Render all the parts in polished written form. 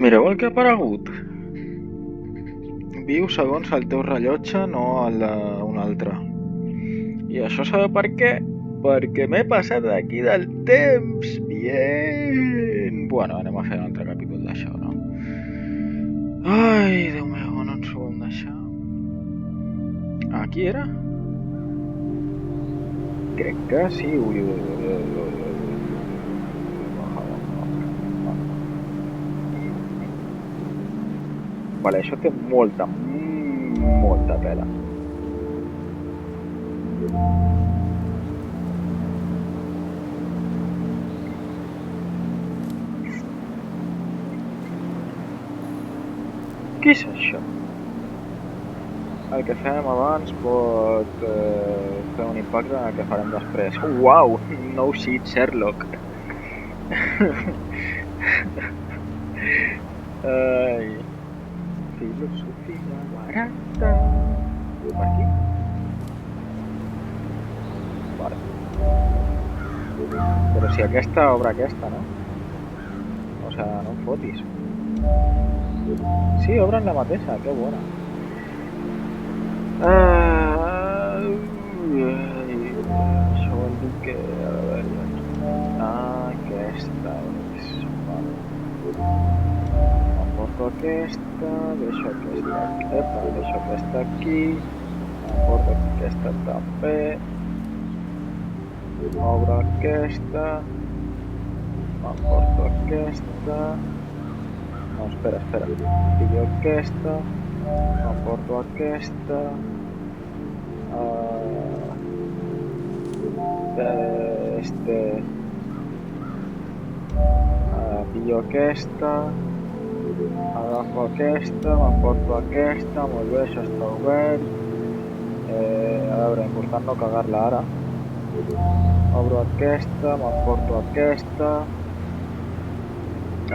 Mireu el que ha aparegut. Viu segons el teu rellotge, no el d'un altre. I això sabeu per què? Perquè m'he passat d'aquí del temps. Bien. Bueno, anem a fer un altre capítol d'això, no? Ai, Déu meu, on ens ho hem deixat? Aquí era? Crec que sí. Ui. Vale, això té molta pela. Què és això? El que fem abans pot fer un impacte en el que farem després. Uau! No shit, Sherlock. Ai... Filosofia barata... Per aquí? Vale. Però si aquesta obre aquesta, no? O sea, no em fotis. Sí, obren la mateixa, que bona. Això vol dir que... A veure... Aquesta és... Vale. Porto aquesta, deixo aquesta aquí, deixo aquesta aquí, porto aquesta també, obro aquesta, porto aquesta, no, espera, pillo aquesta, porto aquesta, pillo aquesta, agafo aquesta, m'emporto aquesta, molt bé, això està obert. A veure, important no cagar-la ara. Obro aquesta, m'emporto aquesta.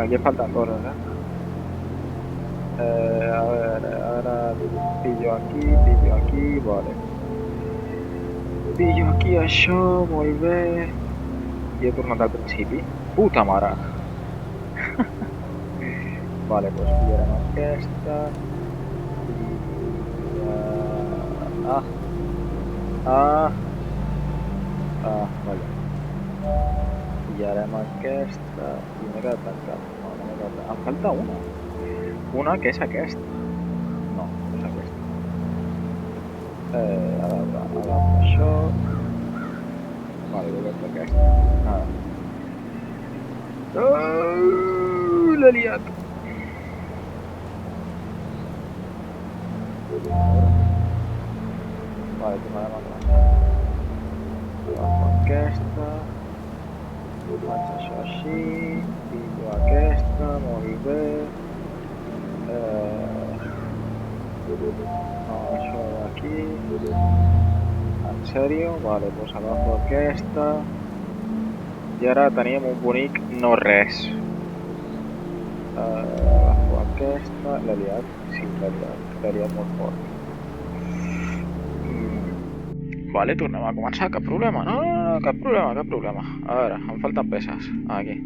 Aquí falten coses, a veure, ara pillo aquí, vale. Pillo aquí això, molt bé. I he tornat al principi. Puta mare! Vale, pues pillarem aquesta vale. Pillarem aquesta i m'he quedat tancat. No, m'he quedat... Em falta una. Una que és aquesta. No, és aquesta. Agafo això. Vale, he agafat aquesta. L'he liat. Vale, tornarem a començar. Agafo aquesta, faig això així, pillo aquesta, molt bé. No, això d'aquí. En sèrio? Vale, doncs agafo aquesta. I ara tenim un bonic no res. Agafo aquesta, l'he liat, sí, l'he liat molt fort. Vale, tornem a començar, cap problema, no, cap problema. A veure, em falten peces, aquí.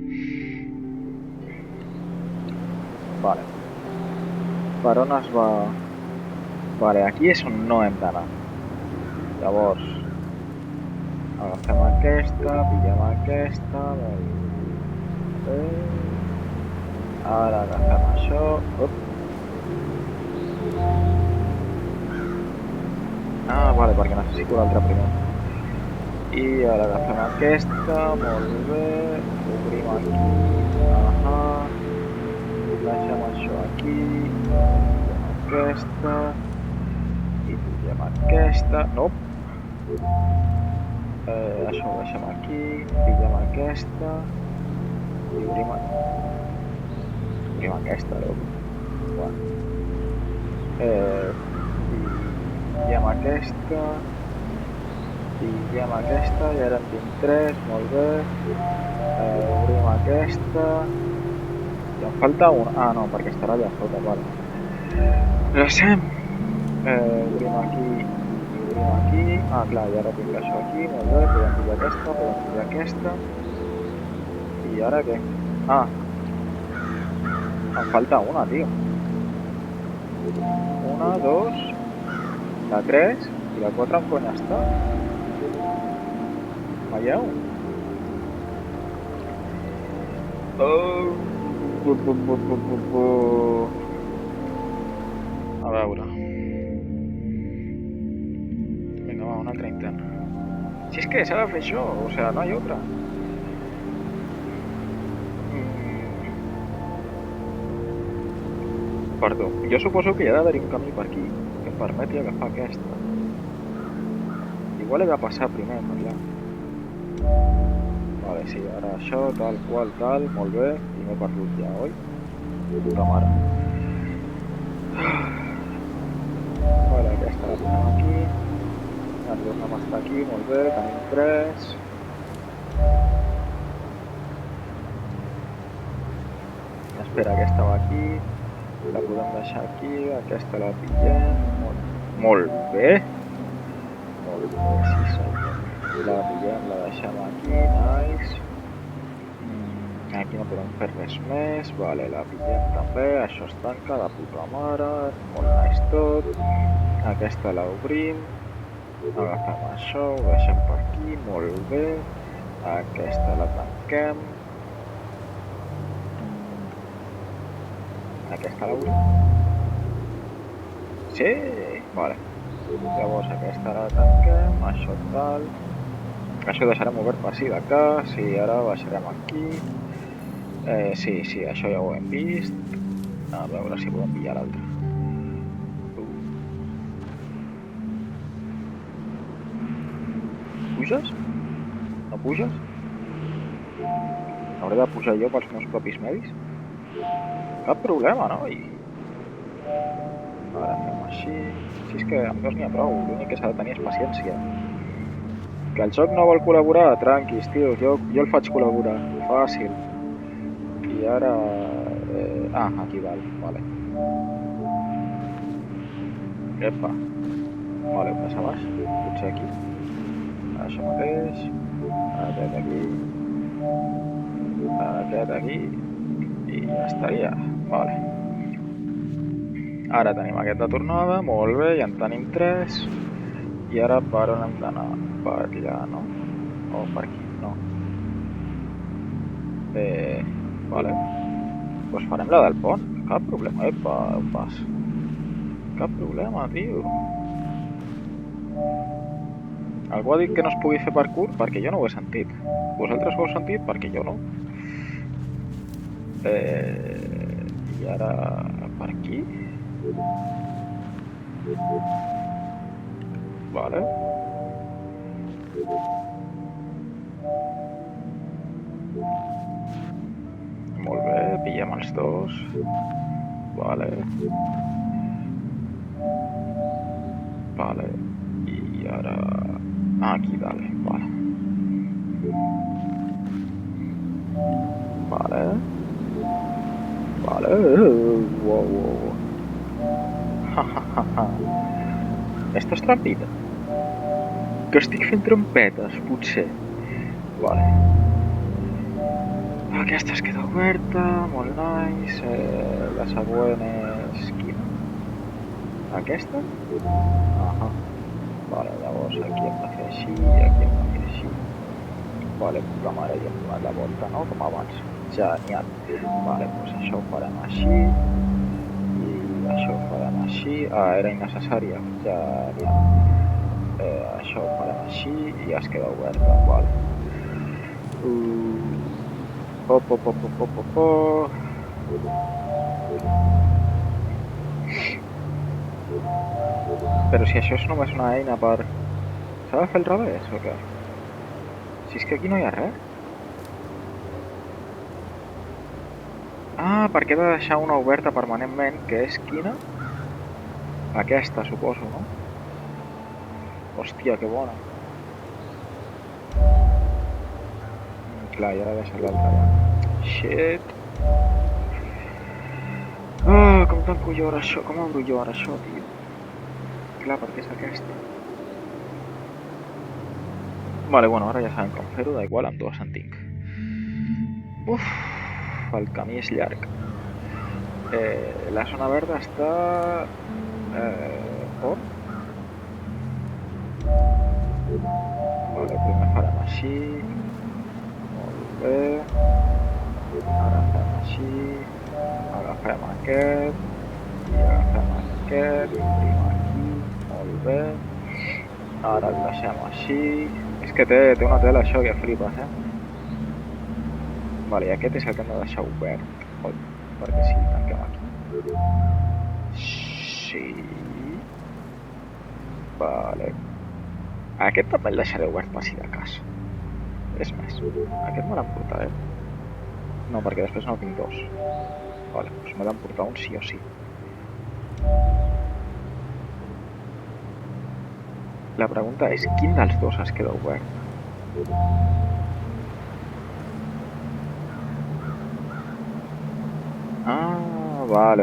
Vale. Per on es va? Vale, aquí és on no hem d'anar. Llavors, agafem aquesta, pillem aquesta, molt bé. Ara agafem això, vale, perquè necessito l'altre primer. I ara agafem aquesta, molt bé, obrim aquí, deixem això aquí, aquesta, i pillem aquesta, no, això ho deixem aquí, pillem aquesta, i obrim aquesta, bueno. Pillem aquesta, i ara en tinc 3, molt bé. Obrim aquesta. I em falta una. No, perquè estarà allà sota, vale. Passem. Obrim aquí. Clar, i ara tinc això aquí, molt bé. Podem pillar aquesta. I ara què? Em falta una, tio. Una, dos... La 3 i la 4 on cony està? Veieu? Oh. A veure. Vinga, va, una altra intent. Si és que s'ha de fer això, o sea, no hi ha otra. Perdó, jo suposo que hi ha d'haver un camí per aquí que em permeti agafar aquesta. Igual he de passar primer per allà. Vale, sí, ara això, tal qual, tal, molt bé, i m'he perdut ja, oi? Puta mare. Vale, aquesta la posem aquí. Ja tornem a estar aquí, molt bé, tenim 3. Espera, aquesta va aquí. La podem deixar aquí, aquesta la pillem. Molt bé. Molt bé, sí senyor. La pillem, la deixem aquí, nice. Aquí no podem fer res més. Vale, la pillem també, això es tanca, de puta mare. Molt nice tot. Aquesta la obrim. Agafem això, ho deixem per aquí, molt bé. Aquesta la tanquem. Aquesta la obrim. Sí, vale. Llavors aquesta la tanquem, això tal. Això ho deixarem obert per si de cas, i ara baixarem aquí. Sí, això ja ho hem vist. A veure si podem pillar l'altre. Puges? No puges? Hauré de pujar jo pels meus propis medis? Cap problema, noi. Ara fem així. Si és que amb dos n'hi ha prou, l'únic que s'ha de tenir és paciència. Que el joc no vol col·laborar? Tranquis, tio, jo el faig col·laborar. Fàcil. I ara... aquí dalt, vale. Epa. Vale, més a baix. Potser aquí. Això mateix. Aquest aquí. Aquest aquí. I ja estaria. Vale. Ara tenim aquesta tornada, molt bé, ja en tenim 3. I ara per on hem d'anar? Per allà, no? O per aquí, no. Vale. Doncs farem la del pont, cap problema. Epa, un pas. Cap problema, tio. Algú ha dit que no es pugui fer parkour perquè jo no ho he sentit. Vosaltres ho heu sentit? Perquè jo no. I ara per aquí. Vale. Molt bé, pillem els dos. Vale. Vale. I ara... aquí dalt, vale. Vale. Vale. Wow. Esto és trampita. Que estic fent trampetes, potser. Vale. Aquesta es queda oberta, molt nice. La següent és quina? Aquesta? Vale, llavors aquí hem de fer així i aquí hem de fer així. Vale, puta mare, ja hem donat la volta, no? Com abans. Genial. Vale, doncs això ho farem així. I això ho farem així. Era innecessària. Genial. Això ho farem així i ja es queda oberta. Vale. Però si això és només una eina per... S'ha de fer al revés o què? Si és que aquí no hi ha res. Perquè he de deixar una oberta permanentment, que és quina? Aquesta, suposo, no? Hòstia, que bona. Clar, i ara he deixat l'altra ja. Shit. Com tanco jo ara això? Com obro jo ara això, tio? Clar, perquè és aquesta. Vale, bueno, ara ja sabem com fer-ho, da igual, amb dues en tinc. El camí és llarg. La zona verda està... on? Vale, primer farem així. Molt bé. Ara fem així. Agafem aquest. I agafem aquest. Obrim aquí. Molt bé. Ara el deixem així. És que té una tela això que flipes, Vale, i aquest és el que hem de deixar obert. Oi, perquè sí, tanquem aquí. Sí. Vale. Aquest també el deixaré obert per si de cas. És més, aquest me l'emportaré. No, perquè després no tinc dos. Vale, doncs m'he d'emportar un sí o sí. La pregunta és, quin dels dos es queda obert? Ah, vale.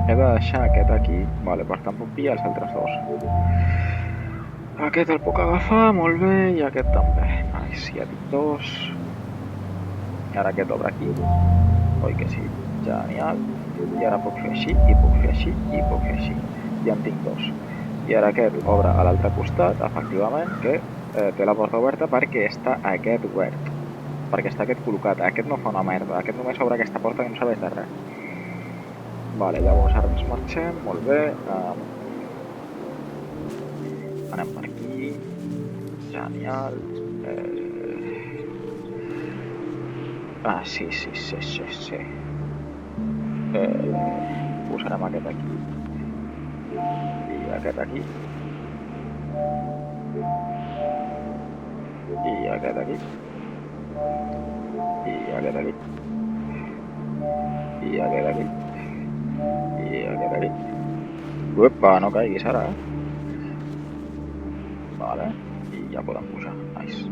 He de deixar aquest aquí, vale, per tant puc pillar els altres dos. Aquest el puc agafar, molt bé, i aquest també. Nice, ja tinc dos. I ara aquest obre aquí. Oi que sí, genial. I ara puc fer així, i puc fer així, i puc fer així. Ja en tinc dos. I ara aquest obre a l'altre costat, efectivament, que té la porta oberta perquè està aquest obert. Perquè està aquest col·locat. Aquest no fa una merda. Aquest només obre aquesta porta que no serveix de res. Vale, llavors ara ens marxem, molt bé. Anem per aquí. Genial. Sí. Posarem aquest aquí. I aquest aquí. I aquest aquí. I aquest aquí. I aquest aquí. I aquest aquí. Uepa, no caiguis ara, Vale. I ja podem pujar. Nice.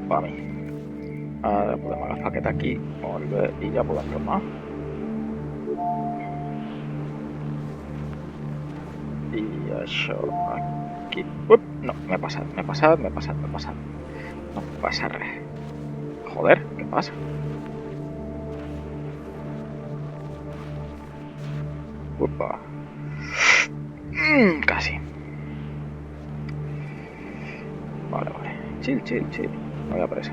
Pami. Ara podem agafar aquest aquí. Molt bé. I ja podem tornar. I això aquí. Up! No, m'he passat. No passa res. Joder, què passa? Upa. Casi. Vale. Chill. No hi ha pressa.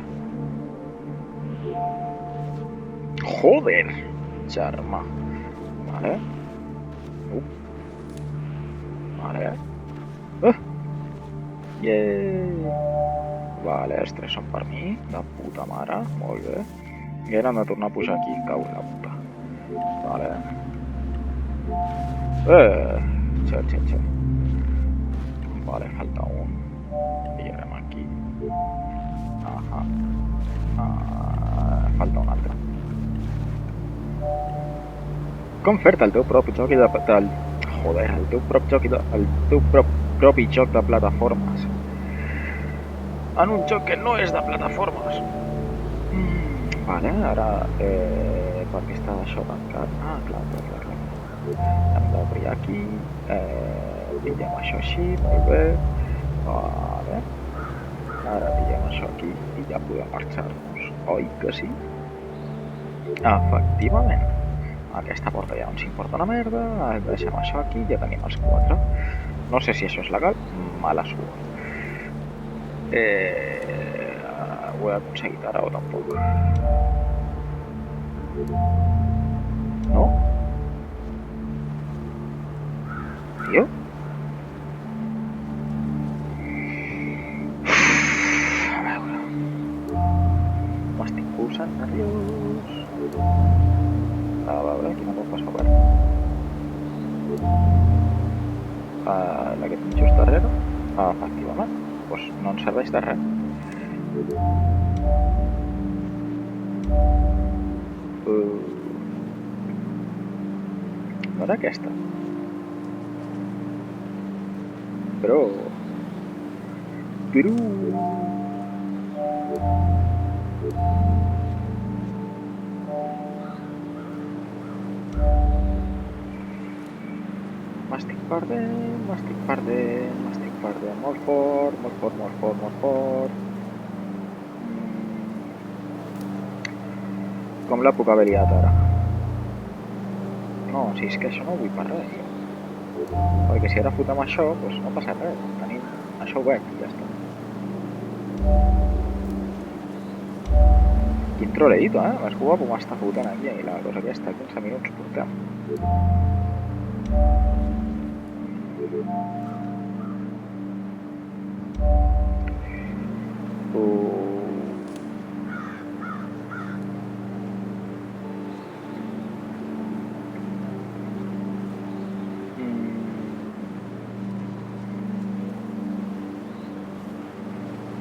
Joder, germà. Vale. Vale. Vale, els tres són per mi. De puta mare. Molt bé. I ara hem de tornar a pujar aquí. Cau la puta. Vale. Chill. Vale, falta un. Pillarem aquí. Aha. Falta un altre. Com fer-te el teu propi joc de... Joder, el teu propi joc de plataformes. En un joc que no és de plataformes. Vale, ara... per què està això tancat? Ah, clar. Hem d'obrir aquí. Pillem això així, molt bé. Vale. Ara pillem això aquí i ja podem marxar-nos. Oi que sí? Efectivament. Aquesta porta ja no ens importa una merda. Deixem això aquí, ja tenim els 4. No sé si això és legal. Mala sua. Ho he aconseguit ara o tampoc? No? Tio? A veure... M'estic posant nerviós. A veure, quina porta s'ha obert? La que tinc just darrere? Efectivament. Doncs no ens serveix de res. No era aquesta? Però... M'estic perdent. Molt fort. Com la puc haver liat ara? No, si és que això no ho vull per res. Perquè si ara fotem això, doncs no passa res. Tenim... Això ho veig i ja està. Quin troleïto, eh? Més guapo m'està fotent aquí i la cosa aquesta, 15 minuts portem.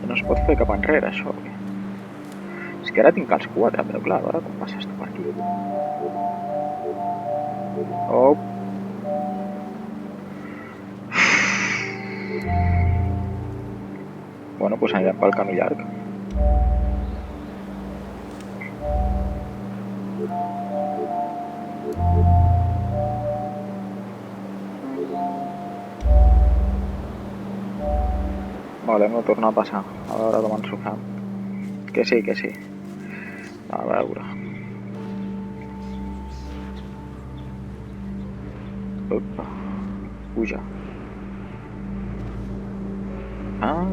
No es pot fer cap enrere, això. És que ara tinc els 4, però clar, ara com passes tu per aquí? Oh. Bueno, doncs anirem pel camí llarg. Vale, hem de tornar a passar. A veure com ens ho fem. Que sí, que sí. A veure. Opa. Puja. Ah.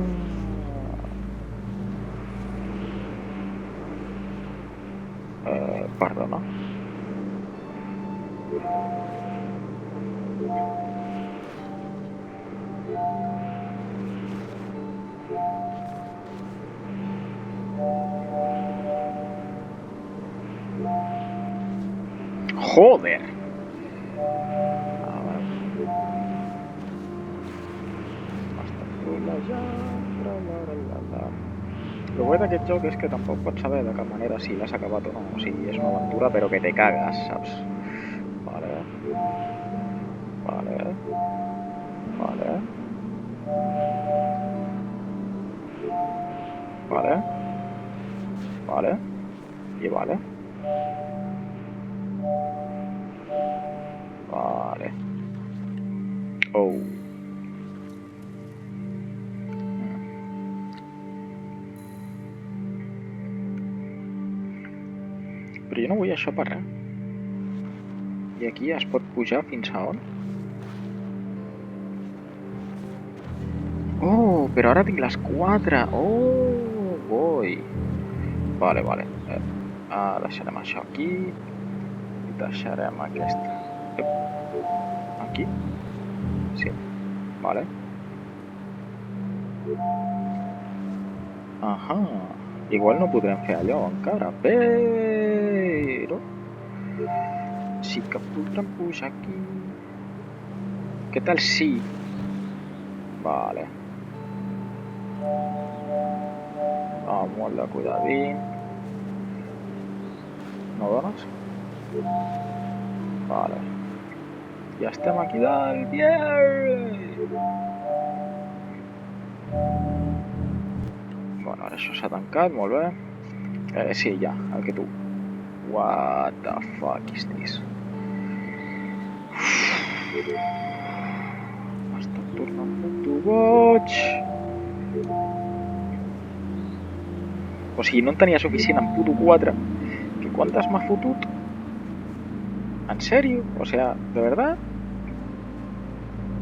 Perdona. Joder. Lo guai d'aquest joc és que tampoc pots saber de cap manera si l'has acabat o no. O sigui, és una aventura però que te cagues, saps? Vale. Vale. Vale. Vale. Vale. I vale. Vale. Oh. Però jo no vull això per res. I aquí es pot pujar fins a on? Oh, però ara tinc les 4. Oh, boi. Vale, vale. Deixarem això aquí. I deixarem aquesta. Aquí? Sí. Vale. Ahà. Igual no podrem fer allò encara, però... sí que podrem pujar aquí. Què tal si... Vale. Molt de cuidadín. No dones? Vale. Ja estem aquí dalt. Yeah! Bueno, ara això s'ha tancat, molt bé. Sí, ja, el que tu. What the fuck is this? M'està tornant puto boig. O sigui, no en tenia suficient amb puto 4. Que quantes m'ha fotut? ¿En serio? O sea, ¿de verdad?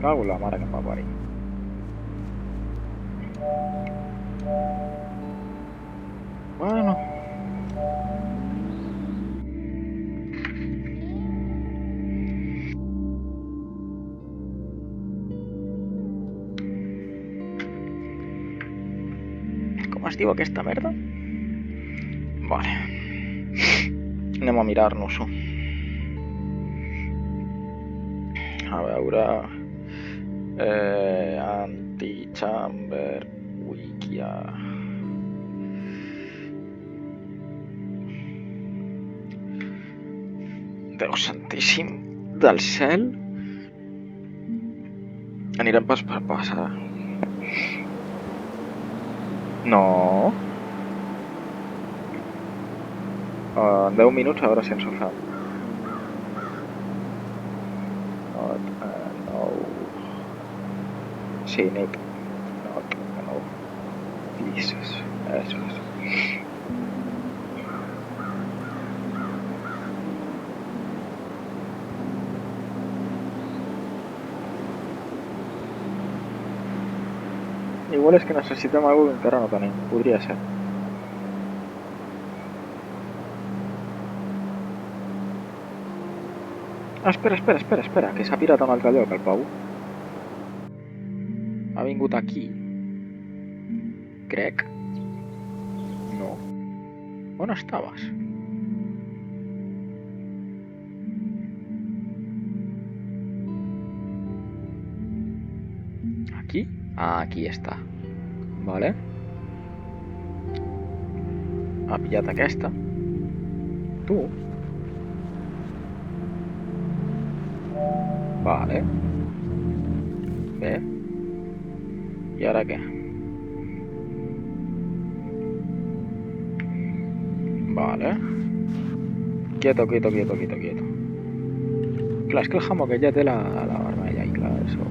Cago en la mare que em va parir. Bueno. Com es diu aquesta merda? Vale. Anem a mirar-nos-ho. A veure... Anti-chamber Wikia. Déu santíssim del cel. Anirem pas per pas, ara. No. En 10 minuts a veure si ens ho fa. Sí, Nick. No. Jesus. Eso es. Igual és que necessitem alguna que encara no tenim. Podria ser. Ah, espera, que s'ha pirat a un altre lloc, el Pau. Ha vingut aquí. Crec. No. On estaves? Aquí? Ah, aquí està. Vale. Ha pillat aquesta. Tu? Vale. Bé. I ara què? Vale. Quieto. Clar, és que el Hammock ja té la vermella i clar, això...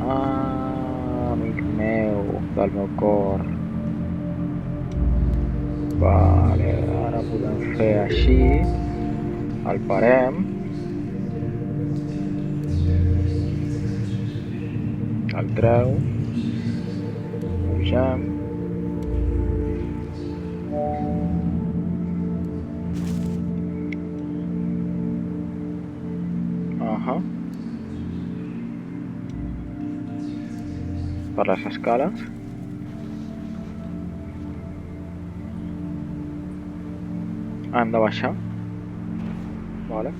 Ah, amic meu, del meu cor. Vale, ara podem fer així. El parem. El treu. Pugem. Per les escales. Hem de baixar. Vale.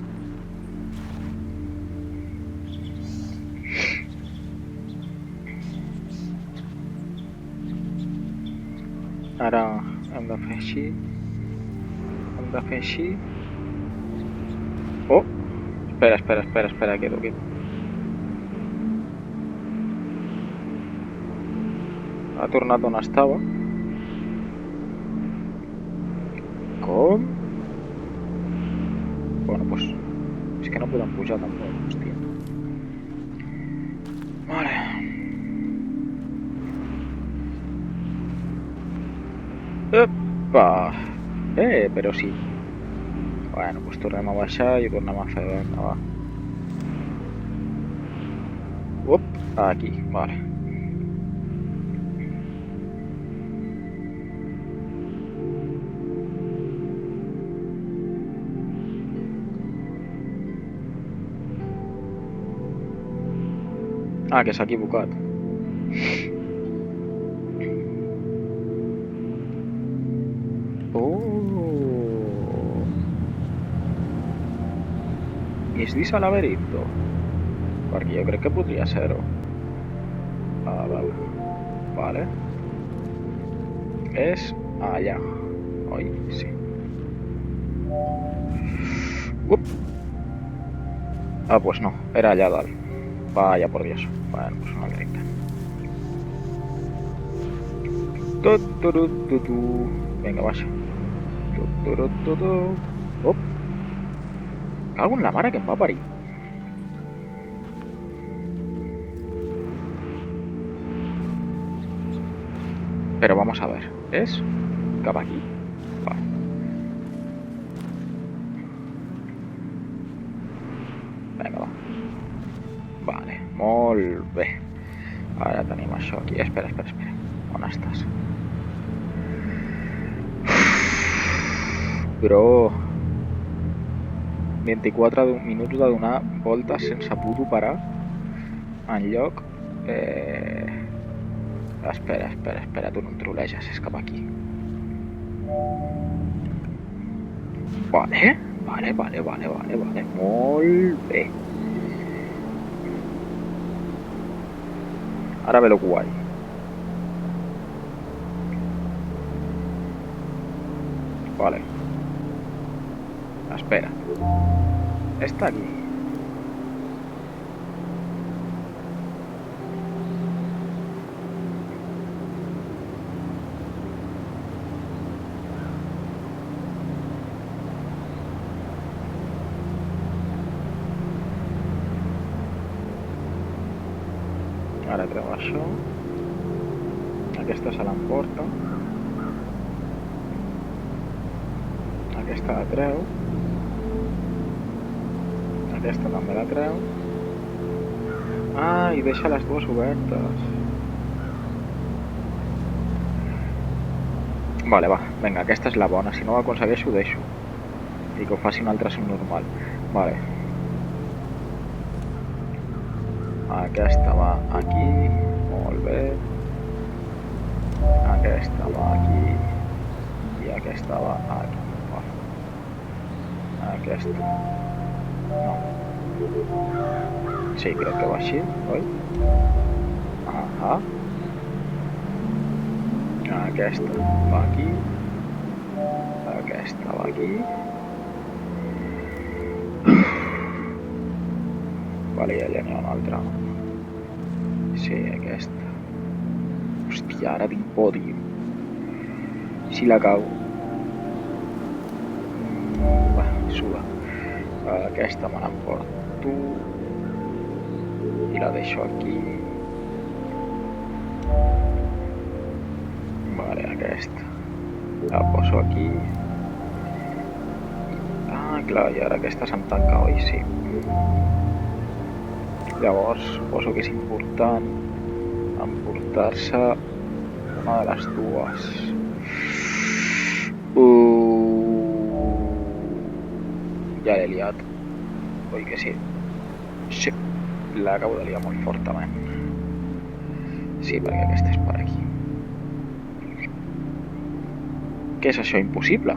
Ara hem de fer així. Oh! Espera, quieto. Ha tornat on estava. Com? Bueno, pues... És que no podem pujar tampoc, hòstia. Vale. Epa! Però sí. Bueno, pues tornem a baixar i tornem a fer... Vinga, va. Aquí, vale. Ah, que s'ha equivocat. Oh! És dins el laberinto? Perquè jo crec que podria ser-ho. A veure. Vale. És allà. Oi? Sí. Ah, pues no. Era allà dalt. Vaya por Dios. Bueno, pues una grita. Venga, baixa. Oh. Cago en la mare que em va parir. Pero vamos a ver. ¿Es? Cap aquí. Vale. Vinga, va. Vale, molt bé. Ara tenim això aquí. Espera. On estàs? Bro. 24 minuts de donar voltes sense puto parar. Enlloc. Espera, tu no em troleges, és cap aquí. Vale. Molt bé. Ara ve lo guai. Vale. Espera. Està aquí. Ara treu això. Aquesta se l'emporta. Aquesta la treu. Aquesta també la treu. Ah, i deixa les dues obertes. Vale, va, vinga, aquesta és la bona. Si no ho aconsegueixo, ho deixo. I que ho faci un altre subnormal. Vale. Aquesta va aquí. Molt bé. Aquesta va aquí. I aquesta va aquí. Va. Aquesta. No. Sí, crec que va així, oi? Ahà. Aquesta va aquí. Aquesta va aquí. Vale, i allà n'hi ha una altra. Sí, aquesta. Hòstia, ara tinc por, tio. Si la cago. Va, suda. Aquesta me l'emporto. I la deixo aquí. Vale, aquesta. La poso aquí. Ah, clar, i ara aquesta se'm tanca, oi? Sí. Llavors, suposo que és important emportar-se una de les dues. Ja l'he liat. Oi que sí? Sí. L'acabo de liar molt fortament. Sí, perquè aquesta és per aquí. Què és això? Impossible?